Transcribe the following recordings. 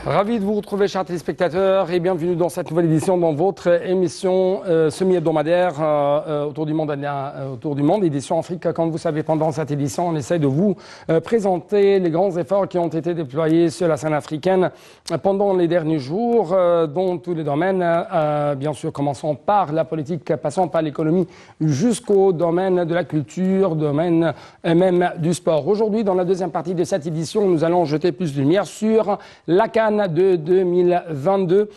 Ravi de vous retrouver, chers téléspectateurs, et bienvenue dans cette nouvelle édition dans votre émission semi-hebdomadaire autour du monde, édition Afrique. Comme vous savez, pendant cette édition, on essaie de vous présenter les grands efforts qui ont été déployés sur la scène africaine pendant les derniers jours, dans tous les domaines, bien sûr, commençons par la politique, passant par l'économie, jusqu'au domaine de la culture, domaine même du sport. Aujourd'hui, dans la deuxième partie de cette édition, nous allons jeter plus de lumière sur la CAN de 2022,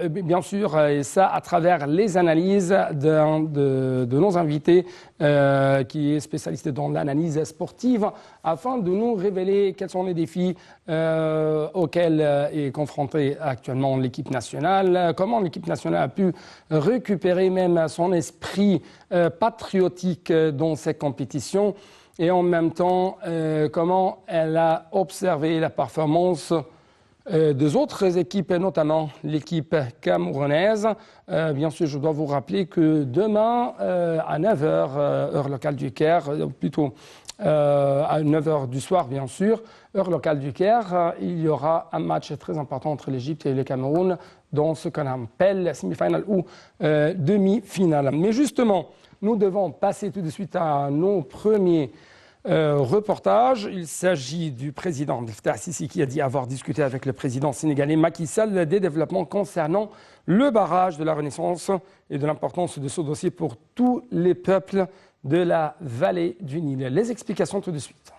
bien sûr, et ça à travers les analyses de nos invités qui est spécialiste dans l'analyse sportive, afin de nous révéler quels sont les défis auxquels est confrontée actuellement l'équipe nationale, comment l'équipe nationale a pu récupérer même son esprit patriotique dans ces compétitions, et en même temps comment elle a observé la performance des autres équipes, notamment l'équipe camerounaise. Bien sûr, je dois vous rappeler que demain, à 9h, heure locale du Caire, plutôt à 9h du soir, bien sûr, heure locale du Caire, il y aura un match très important entre l'Égypte et le Cameroun dans ce qu'on appelle semi-finale ou demi-finale. Mais justement, nous devons passer tout de suite à nos premiers reportage. Il s'agit du président Abdel Fattah el-Sisi qui a dit avoir discuté avec le président sénégalais Macky Sall des développements concernant le barrage de la Renaissance et de l'importance de ce dossier pour tous les peuples de la vallée du Nil. Les explications tout de suite.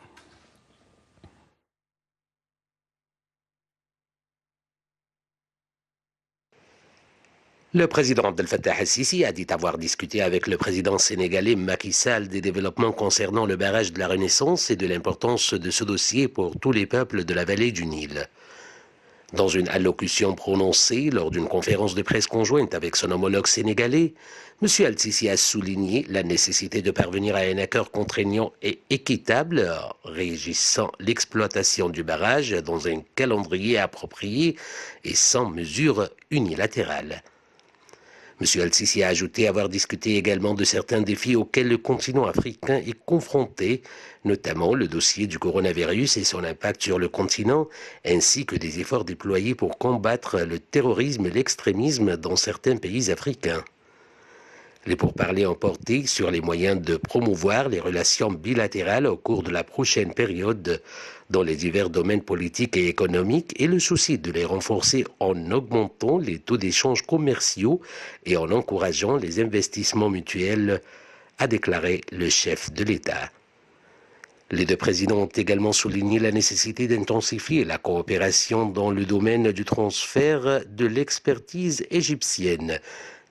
Le président Abdel Fattah el-Sisi a dit avoir discuté avec le président sénégalais Macky Sall des développements concernant le barrage de la Renaissance et de l'importance de ce dossier pour tous les peuples de la vallée du Nil. Dans une allocution prononcée lors d'une conférence de presse conjointe avec son homologue sénégalais, M. el-Sisi a souligné la nécessité de parvenir à un accord contraignant et équitable régissant l'exploitation du barrage dans un calendrier approprié et sans mesures unilatérales. M. el-Sisi a ajouté avoir discuté également de certains défis auxquels le continent africain est confronté, notamment le dossier du coronavirus et son impact sur le continent, ainsi que des efforts déployés pour combattre le terrorisme et l'extrémisme dans certains pays africains. Les pourparlers ont porté sur les moyens de promouvoir les relations bilatérales au cours de la prochaine période dans les divers domaines politiques et économiques et le souci de les renforcer en augmentant les taux d'échanges commerciaux et en encourageant les investissements mutuels, a déclaré le chef de l'État. Les deux présidents ont également souligné la nécessité d'intensifier la coopération dans le domaine du transfert de l'expertise égyptienne,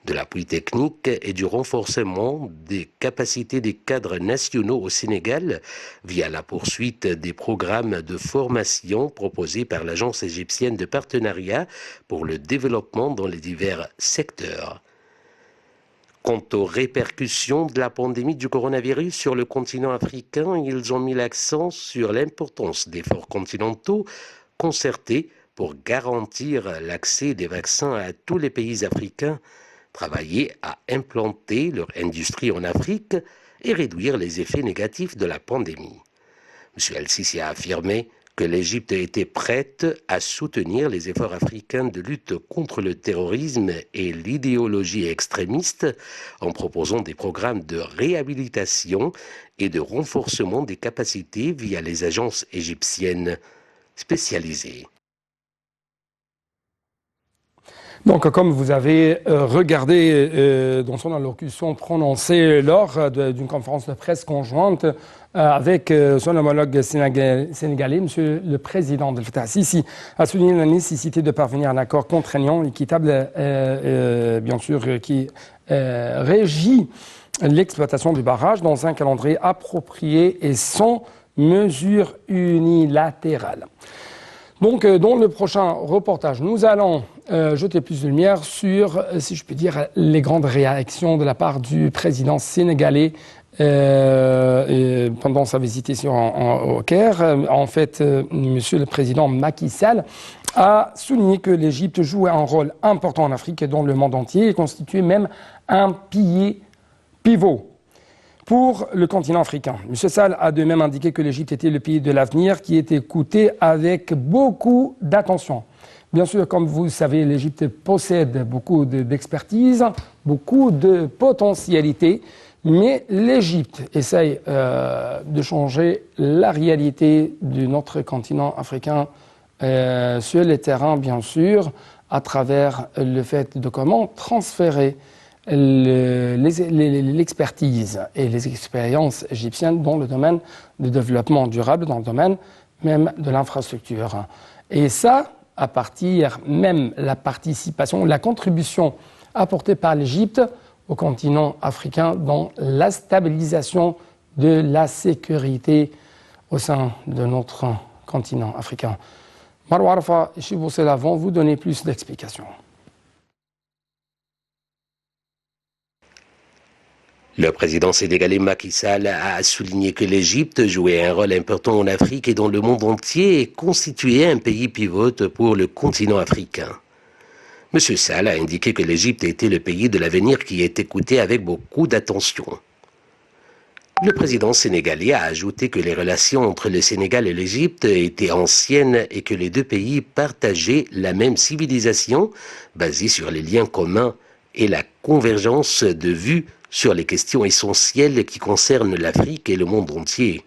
de l'appui technique et du renforcement des capacités des cadres nationaux au Sénégal via la poursuite des programmes de formation proposés par l'Agence égyptienne de partenariat pour le développement dans les divers secteurs. Quant aux répercussions de la pandémie du coronavirus sur le continent africain, ils ont mis l'accent sur l'importance d'efforts continentaux concertés pour garantir l'accès des vaccins à tous les pays africains, travailler à implanter leur industrie en Afrique et réduire les effets négatifs de la pandémie. M. el-Sisi a affirmé que l'Égypte était prête à soutenir les efforts africains de lutte contre le terrorisme et l'idéologie extrémiste en proposant des programmes de réhabilitation et de renforcement des capacités via les agences égyptiennes spécialisées. Donc, comme vous avez regardé dans son allocution prononcée lors d'une conférence de presse conjointe avec son homologue sénégalais, Monsieur le Président Abdel Fattah el-Sisi a souligné la nécessité de parvenir à un accord contraignant, équitable, bien sûr, qui régit l'exploitation du barrage dans un calendrier approprié et sans mesures unilatérales. Donc, dans le prochain reportage, nous allons jeter plus de lumière sur, si je puis dire, les grandes réactions de la part du président sénégalais pendant sa visite ici au Caire. En fait, Monsieur le Président Macky Sall a souligné que l'Égypte jouait un rôle important en Afrique et dans le monde entier et constituait même un pivot. pour le continent africain. M. Sall a de même indiqué que l'Égypte était le pays de l'avenir qui était écouté avec beaucoup d'attention. Bien sûr, comme vous le savez, l'Égypte possède beaucoup d'expertise, beaucoup de potentialités, mais l'Égypte essaye de changer la réalité de notre continent africain sur les terrains, bien sûr, à travers le fait de comment transférer l'expertise et les expériences égyptiennes dans le domaine du développement durable, dans le domaine même de l'infrastructure. Et ça, à partir même la participation, la contribution apportée par l'Égypte au continent africain dans la stabilisation de la sécurité au sein de notre continent africain. Marwa Arfa et Chibou Sela vont vous donner plus d'explications. Le président sénégalais Macky Sall a souligné que l'Égypte jouait un rôle important en Afrique et dans le monde entier et constituait un pays pivote pour le continent africain. M. Sall a indiqué que l'Égypte était le pays de l'avenir qui est écouté avec beaucoup d'attention. Le président sénégalais a ajouté que les relations entre le Sénégal et l'Égypte étaient anciennes et que les deux pays partageaient la même civilisation basée sur les liens communs et la convergence de vues sur les questions essentielles qui concernent l'Afrique et le monde entier.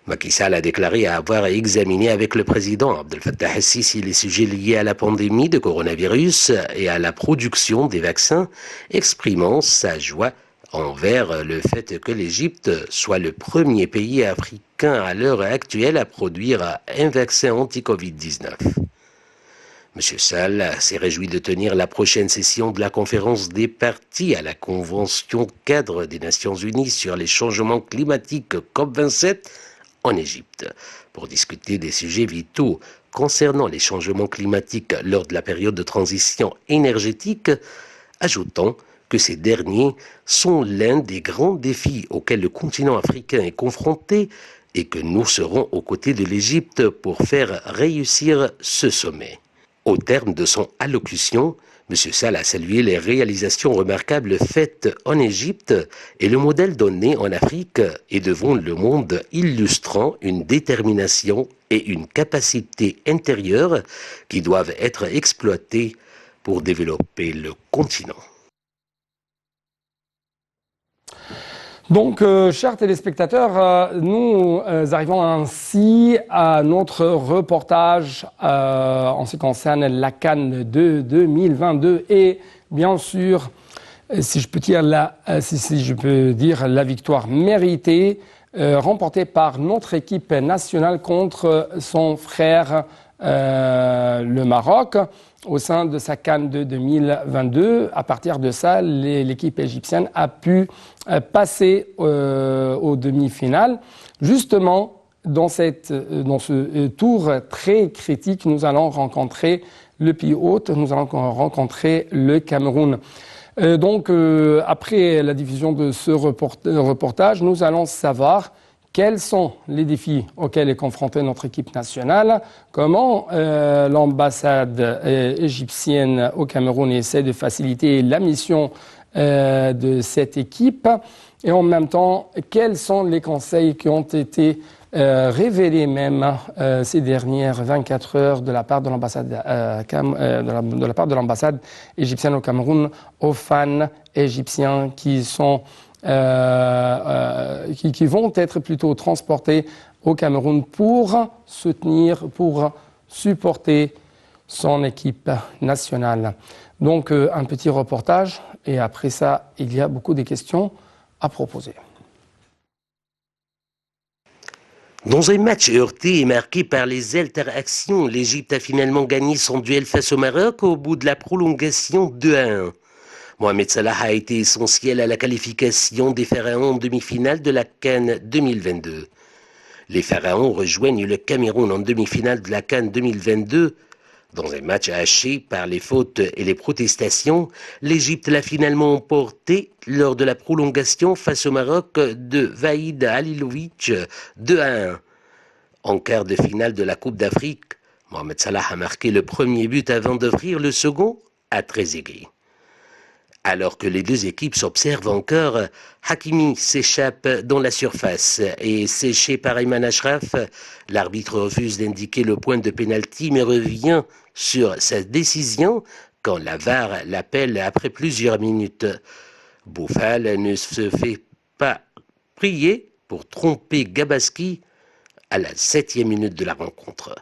Macky Sall a déclaré avoir examiné avec le président Abdel Fattah el-Sisi les sujets liés à la pandémie de coronavirus et à la production des vaccins, exprimant sa joie envers le fait que l'Égypte soit le premier pays africain à l'heure actuelle à produire un vaccin anti-Covid-19. M. Sall s'est réjoui de tenir la prochaine session de la conférence des parties à la Convention cadre des Nations Unies sur les changements climatiques COP27 en Égypte pour discuter des sujets vitaux concernant les changements climatiques lors de la période de transition énergétique, ajoutant que ces derniers sont l'un des grands défis auxquels le continent africain est confronté et que nous serons aux côtés de l'Égypte pour faire réussir ce sommet. Au terme de son allocution, M. Sall a salué les réalisations remarquables faites en Égypte et le modèle donné en Afrique et devant le monde illustrant une détermination et une capacité intérieure qui doivent être exploitées pour développer le continent. Donc, chers téléspectateurs, nous arrivons ainsi à notre reportage en ce qui concerne la CAN de 2022 et bien sûr, si je peux dire la victoire méritée remportée par notre équipe nationale contre son frère le Maroc au sein de sa CAN de 2022. À partir de ça, l'équipe égyptienne a pu passer aux demi-finales. Justement, dans ce tour très critique, nous allons rencontrer le pays hôte, nous allons rencontrer le Cameroun. Donc, après la diffusion de ce reportage, nous allons savoir quels sont les défis auxquels est confrontée notre équipe nationale, comment l'ambassade égyptienne au Cameroun essaie de faciliter la mission de cette équipe et en même temps, quels sont les conseils qui ont été révélés même ces dernières 24 heures de la part de l'ambassade égyptienne au Cameroun aux fans égyptiens qui vont être plutôt transportés au Cameroun pour soutenir, pour supporter son équipe nationale. Donc un petit reportage et après ça, il y a beaucoup de questions à proposer. Dans un match heurté et marqué par les interactions, l'Égypte a finalement gagné son duel face au Maroc au bout de la prolongation 2-1. Mohamed Salah a été essentiel à la qualification des Pharaons en demi-finale de la CAN 2022. Les Pharaons rejoignent le Cameroun en demi-finale de la CAN 2022. Dans un match haché par les fautes et les protestations, l'Égypte l'a finalement emporté lors de la prolongation face au Maroc de Vahid Halilovic 2-1. En quart de finale de la Coupe d'Afrique, Mohamed Salah a marqué le premier but avant d'offrir le second à Trezeguet. Alors que les deux équipes s'observent encore, Hakimi s'échappe dans la surface et séché par Ayman Ashraf, l'arbitre refuse d'indiquer le point de pénalty mais revient sur sa décision quand la VAR l'appelle après plusieurs minutes. Boufal ne se fait pas prier pour tromper Gabaski à la 7e minute de la rencontre.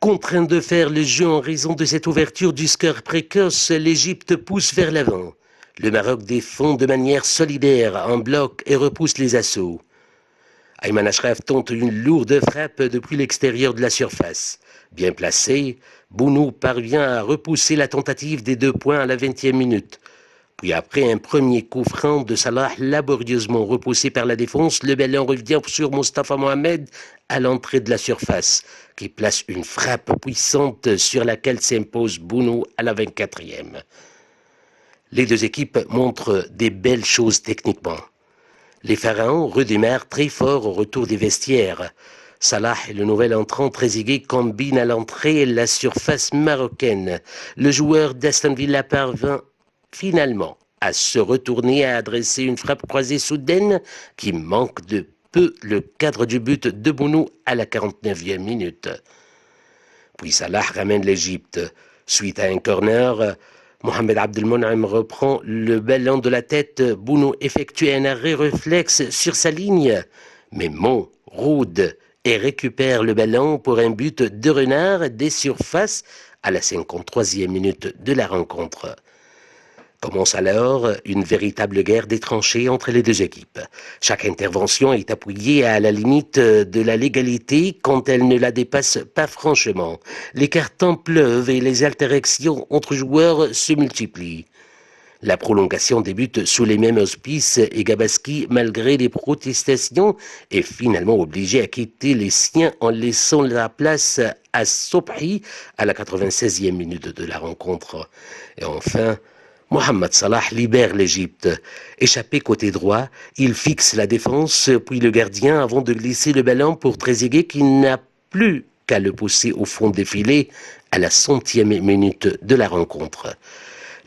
Contraint de faire le jeu en raison de cette ouverture du score précoce, l'Égypte pousse vers l'avant. Le Maroc défend de manière solidaire, en bloc et repousse les assauts. Ayman Ashraf tente une lourde frappe depuis l'extérieur de la surface. Bien placé, Bounou parvient à repousser la tentative des 2 points à la 20e minute. Puis après un premier coup franc de Salah laborieusement repoussé par la défense, le ballon revient sur Mostafa Mohamed à l'entrée de la surface, qui place une frappe puissante sur laquelle s'impose Bounou à la 24e. Les deux équipes montrent des belles choses techniquement. Les Pharaons redémarrent très fort au retour des vestiaires. Salah et le nouvel entrant Trezeguet combinent à l'entrée la surface marocaine. Le joueur d'Aston Villa parvint finalement à se retourner et à adresser une frappe croisée soudaine qui manque de peu le cadre du but de Bounou à la 49e minute. Puis Salah ramène l'Égypte. Suite à un corner, Mohamed Abdelmonem reprend le ballon de la tête. Bounou effectue un arrêt réflexe sur sa ligne. Mais Mon rôde et récupère le ballon pour un but de renard des surfaces à la 53e minute de la rencontre. Commence alors une véritable guerre des tranchées entre les deux équipes. Chaque intervention est appuyée à la limite de la légalité quand elle ne la dépasse pas franchement. Les cartons pleuvent et les interactions entre joueurs se multiplient. La prolongation débute sous les mêmes auspices et Gabaski, malgré les protestations, est finalement obligé à quitter les siens en laissant la place à Sobhi à la 96e minute de la rencontre. Et enfin, Mohamed Salah libère l'Égypte. Échappé côté droit, il fixe la défense puis le gardien avant de glisser le ballon pour Trezeguet qui n'a plus qu'à le pousser au fond des filets à la 100e minute de la rencontre.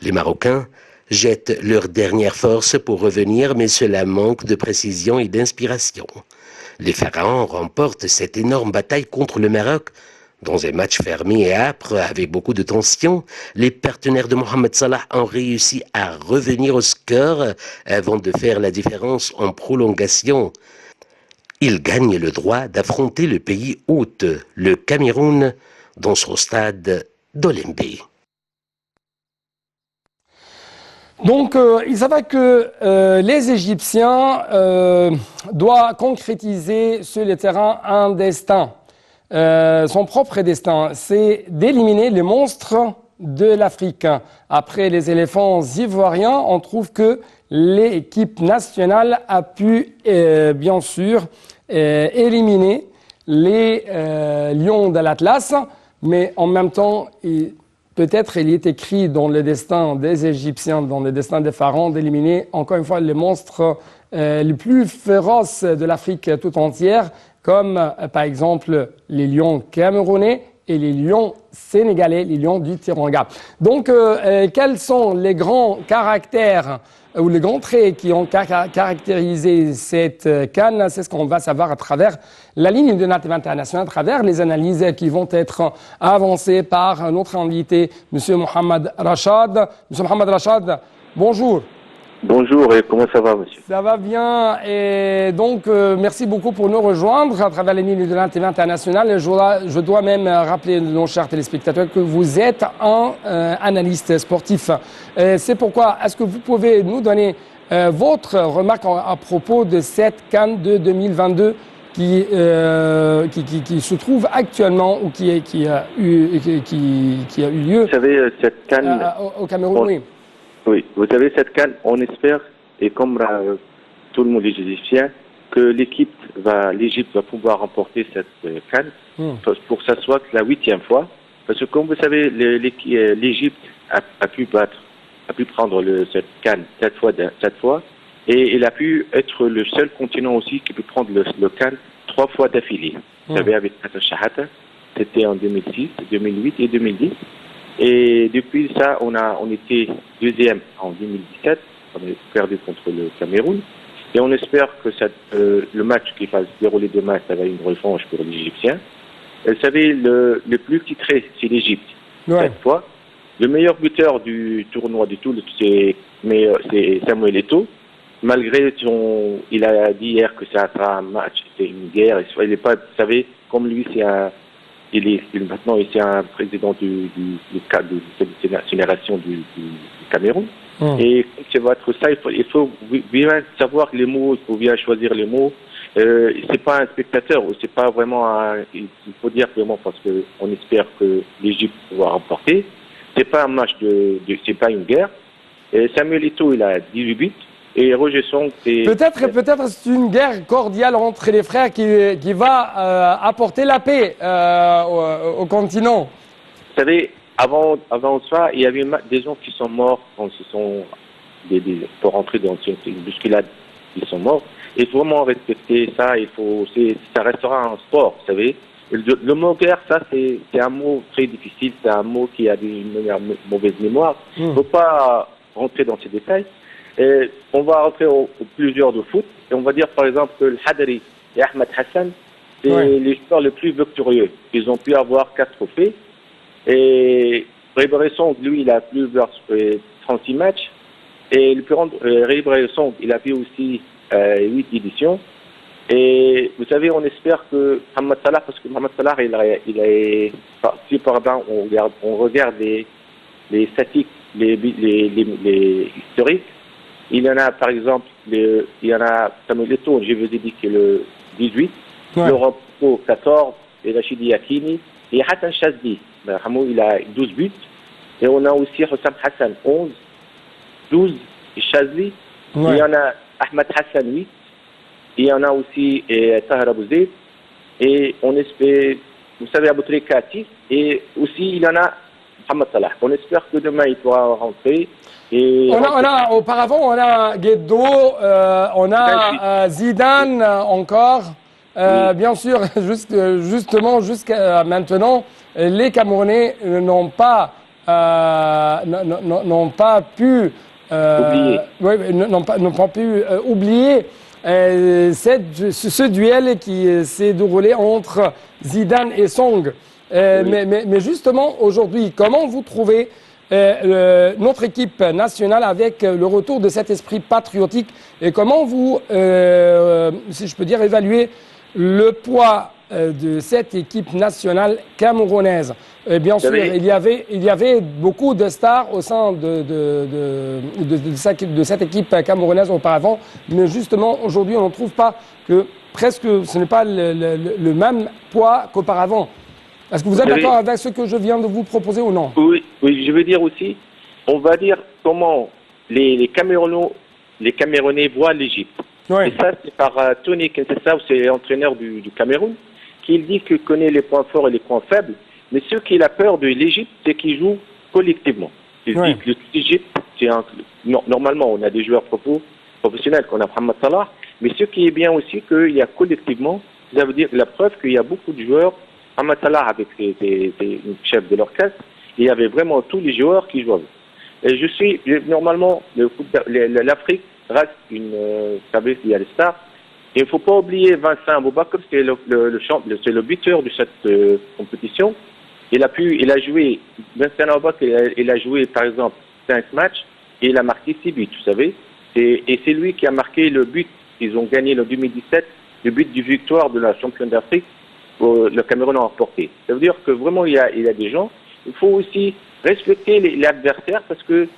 Les Marocains jettent leur dernière force pour revenir, mais cela manque de précision et d'inspiration. Les Pharaons remportent cette énorme bataille contre le Maroc. Dans un match fermé et âpre, avec beaucoup de tension, les partenaires de Mohamed Salah ont réussi à revenir au score avant de faire la différence en prolongation. Ils gagnent le droit d'affronter le pays hôte, le Cameroun, dans son stade d'Olembe. Donc, il s'avère que les Égyptiens doivent concrétiser sur le terrain un destin. Son propre destin, c'est d'éliminer les monstres de l'Afrique. Après les éléphants ivoiriens, on trouve que l'équipe nationale a pu, bien sûr, éliminer les lions de l'Atlas, mais en même temps, peut-être il est écrit dans le destin des Égyptiens, dans le destin des pharaons, d'éliminer encore une fois les monstres les plus féroces de l'Afrique tout entière, comme par exemple les lions camerounais et les lions sénégalais, les lions du Teranga. Donc, quels sont les grands caractères ou les grands traits qui ont caractérisé cette CAN? C'est ce qu'on va savoir à travers la ligne de native internationale, à travers les analyses qui vont être avancées par notre invité, M. Mohamed Rachad. M. Mohamed Rachad, bonjour. Bonjour, et comment ça va, monsieur? Ça va bien, et donc merci beaucoup pour nous rejoindre à travers les lignes de l'ATV internationale. Je dois même rappeler nos chers téléspectateurs que vous êtes un analyste sportif. C'est pourquoi, est-ce que vous pouvez nous donner votre remarque à propos de cette CAN de 2022 qui se trouve actuellement ou qui a eu lieu? Vous savez, cette CAN au Cameroun, oui. Oui, vous savez, cette CAN, on espère, et comme tout le monde est égyptien, que l'Égypte va pouvoir remporter cette CAN pour que ça soit la 8e fois. Parce que comme vous savez, l'Égypte a pu prendre cette CAN 7 fois, et il a pu être le seul continent aussi qui peut prendre le CAN 3 fois d'affilée. Vous savez, avec Hassan Shahata, c'était en 2006, 2008 et 2010. Et depuis ça, on était deuxième en 2017. On a perdu contre le Cameroun. Et on espère que le match qui va se dérouler demain, ça va être une revanche pour les Égyptiens. Vous savez, le plus titré, c'est l'Égypte. Ouais. Cette fois, le meilleur buteur du tournoi du tout, c'est Samuel Eto'o. Malgré il a dit hier que ça sera un match, c'est une guerre. Il n'est pas, vous savez, comme lui, maintenant c'est un président de cette génération du Cameroun. Et quand ça va être ça, il faut bien savoir les mots, il faut bien choisir les mots. C'est pas un spectateur, c'est pas vraiment il faut dire vraiment parce que on espère que l'Égypte va remporter. C'est pas un match c'est pas une guerre. Et Samuel Eto'o, il a 18 buts. Et Roger Song, c'est... Peut-être c'est une guerre cordiale entre les frères qui va apporter la paix au continent. Vous savez, avant ça, il y avait des gens qui sont morts quand pour rentrer dans une bousculade, ils sont morts. Il faut vraiment respecter ça, ça restera un sport, vous savez. Le mot guerre, ça, c'est un mot très difficile, c'est un mot qui a une mauvaise mémoire. Il ne faut pas rentrer dans ces détails. Et on va rentrer aux plusieurs de foot. Et on va dire, par exemple, que le Hadri et Ahmed Hassan, c'est les joueurs les plus victorieux. Ils ont pu avoir 4 trophées. Et Ribéry Song, lui, il a plusieurs 36 matchs. Et le plus grand, Ribéry Song, il a fait aussi 8 éditions. Et vous savez, on espère que Mohamed Salah, parce que Mohamed Salah, si par exemple on regarde les statistiques, les historiques, il y en a par exemple, il y en a Samuel Eto'o, je vous ai dit que le 18, Laurent Pau 14, et Rachidi Yakini, et Hassan Chazdi, il a 12 buts, et on a aussi Hossam Hassan 11, 12, et Chazdi, il y en a Ahmed Hassan 8, il y en a aussi Tahar Abou Zaid, et on espère, vous savez, Abou Trika 6, et aussi il y en a Mohamed Salah. On espère que demain il pourra rentrer. Et auparavant, on a Guedo, on a Zidane encore. Bien sûr, justement, jusqu'à maintenant, les Camerounais n'ont pas pu oublier ce duel qui s'est déroulé entre Zidane et Song. Mais justement, aujourd'hui, comment vous trouvez notre équipe nationale avec le retour de cet esprit patriotique et comment vous, si je peux dire, évaluez le poids de cette équipe nationale camerounaise? Bien sûr, il y avait beaucoup de stars au sein de cette équipe camerounaise auparavant, mais justement, aujourd'hui, on ne trouve pas que presque ce n'est pas le même poids qu'auparavant. Est-ce que vous êtes d'accord avec ce que je viens de vous proposer ou non? Oui, je veux dire aussi, on va dire comment les Camerounais voient l'Égypte. Et ça, c'est par Tony Kensessa, c'est l'entraîneur du Cameroun, qui dit qu'il connaît les points forts et les points faibles. Mais ce qu'il a peur de l'Égypte, c'est qu'il joue collectivement. Il dit que l'Égypte, normalement, on a des joueurs professionnels, qu'on a Mohamed Salah, mais ce qui est bien aussi, qu'il y a collectivement, ça veut dire la preuve qu'il y a beaucoup de joueurs. Mohamed Salah avec ses chefs de l'orchestre, il y avait vraiment tous les joueurs qui jouaient. Et normalement, l'Afrique reste vous savez, il y a les stars. Il ne faut pas oublier Vincent Aboubakar, c'est le buteur de cette compétition. Il a joué, Vincent Aboubakar, il a joué par exemple 5 matchs et il a marqué 6 buts, vous savez. Et c'est lui qui a marqué le but, ils ont gagné en 2017, le but du victoire de la championne d'Afrique. Le Cameroun a remporté. Ça veut dire que vraiment il y a des gens. Il faut aussi respecter l'adversaire parce que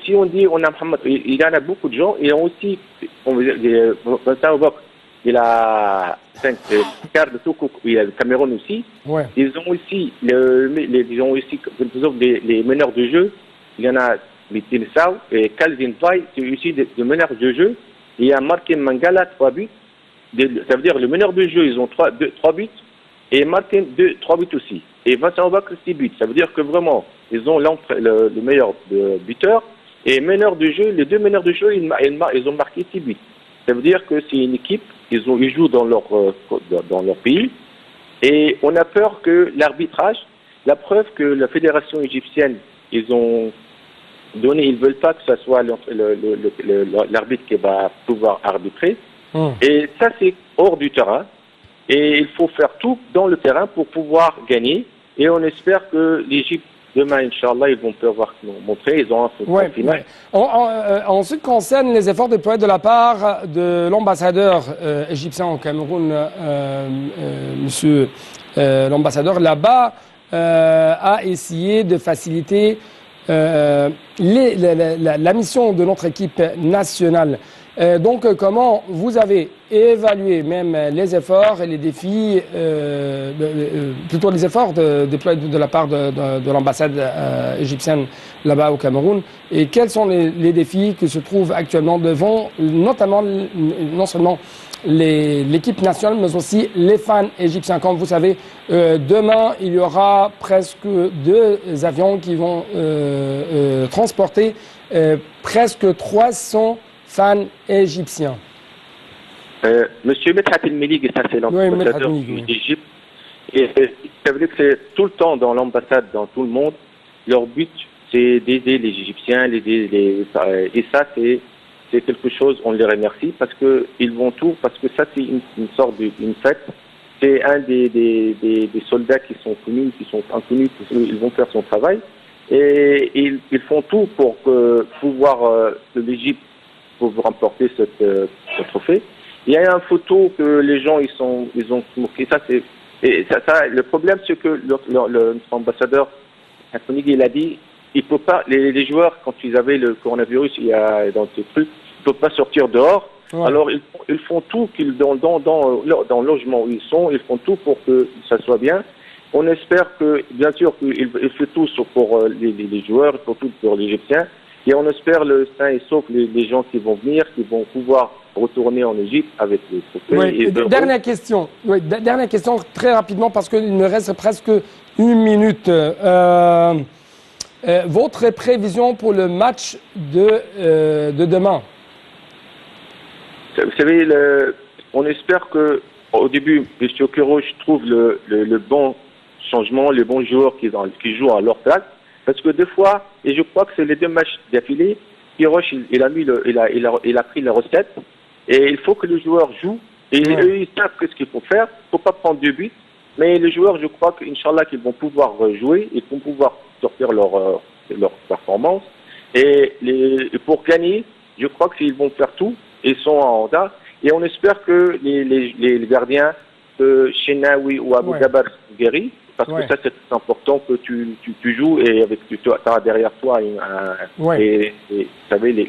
si on dit on a Mohamed, il y en a beaucoup de gens. Et aussi, il a 5 quarts de tout. Il y a le Cameroun aussi. Ils ont aussi les meneurs de jeu. Il y en a Mitin Sao et Calvin Vai, c'est aussi des meneurs de jeu. Il y a Martin Mangala 3 buts. Ça veut dire le meneur de jeu, ils ont 3 buts. Et Martin, 3 buts aussi. Et Vincent Obak, 6 buts. Ça veut dire que vraiment, ils ont le meilleur buteur. Et meneur de jeu, les 2 meneurs de jeu, ils ont marqué 6 buts. Ça veut dire que c'est une équipe, ils jouent dans leur pays. Et on a peur que l'arbitrage, La preuve que la fédération égyptienne, ils ont donné, ils veulent pas que ce soit l'arbitre qui va pouvoir arbitrer. Et ça, c'est hors du terrain. Et il faut faire tout dans le terrain pour pouvoir gagner. Et on espère que l'Égypte, demain, Inch'Allah, ils vont pouvoir nous montrer. Ils ont un football final. En ce qui concerne les efforts déployés de la part de l'ambassadeur égyptien au Cameroun, monsieur l'ambassadeur là-bas, a essayé de faciliter la mission de notre équipe nationale. Donc, comment vous avez évalué même les efforts et les défis, plutôt les efforts déployés de la part de l'ambassade égyptienne là-bas au Cameroun, et quels sont les défis qui se trouvent actuellement devant, notamment, non seulement l'équipe nationale, mais aussi les fans égyptiens. Comme vous savez, demain, il y aura presque 2 avions qui vont transporter presque 300 fans égyptiens. Monsieur Medhat El-Melig, ça c'est l'ambassadeur d'Égypte. Et ça veut dire que c'est tout le temps dans l'ambassade, dans tout le monde, leur but c'est d'aider les Égyptiens, et ça c'est quelque chose, on les remercie parce qu'ils vont tout, parce que ça c'est une sorte d'une fête. C'est un des soldats qui sont connus, qui sont inconnus, ils vont faire son travail. Et ils font tout pour pouvoir l'Égypte pour remporter ce trophée. Il y a une photo que les gens ils ont moqué. Le problème c'est que notre ambassadeur il a dit il peut pas les joueurs quand ils avaient le coronavirus il y a dans ces trucs ils peuvent pas sortir dehors. Ouais. Alors ils font tout dans le logement où ils sont, ils font tout pour que ça soit bien. On espère que bien sûr qu'ils font tout pour les joueurs, pour tout pour les Égyptiens. Et on espère le sain et sauf les gens qui vont venir, qui vont pouvoir retourner en Égypte avec les trophées. Dernière question. Dernière question très rapidement parce qu'il me reste presque 1 minute. Votre prévision pour le match de demain? Vous savez, on espère qu'au début, M. Kéroche trouve le bon changement, les bons joueurs qui jouent à leur place. Parce que des fois, et je crois que c'est les 2 matchs d'affilée, Kéroche, il a pris la recette. Et il faut que les joueurs jouent. Et eux, ils savent ce qu'il faut faire. Il ne faut pas prendre 2 buts. Mais les joueurs, je crois qu'Inch'Allah, qu'ils vont pouvoir jouer. Ils vont pouvoir sortir leur performance. Et pour gagner, je crois qu'ils vont faire tout. Ils sont en Honda. Et on espère que les gardiens, Chenaoui ou Abou Gabar guéris. Parce que ça, c'est important que tu joues et avec tu as derrière toi et vous savez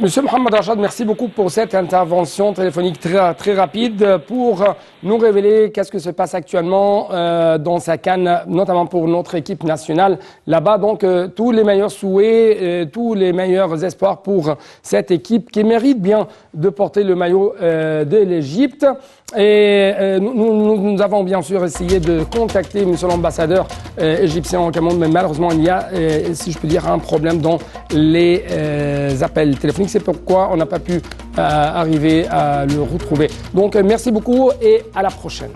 Monsieur Mohamed Rachad, merci beaucoup pour cette intervention téléphonique très, très rapide pour nous révéler qu'est-ce que se passe actuellement dans sa CAN, notamment pour notre équipe nationale là-bas. Donc, tous les meilleurs souhaits, tous les meilleurs espoirs pour cette équipe qui mérite bien de porter le maillot de l'Égypte. Et nous avons bien sûr essayé de contacter monsieur l'ambassadeur égyptien au Cameroun, mais malheureusement il y a, si je peux dire, un problème dans les appels téléphoniques. C'est pourquoi on n'a pas pu arriver à le retrouver. Donc merci beaucoup et à la prochaine.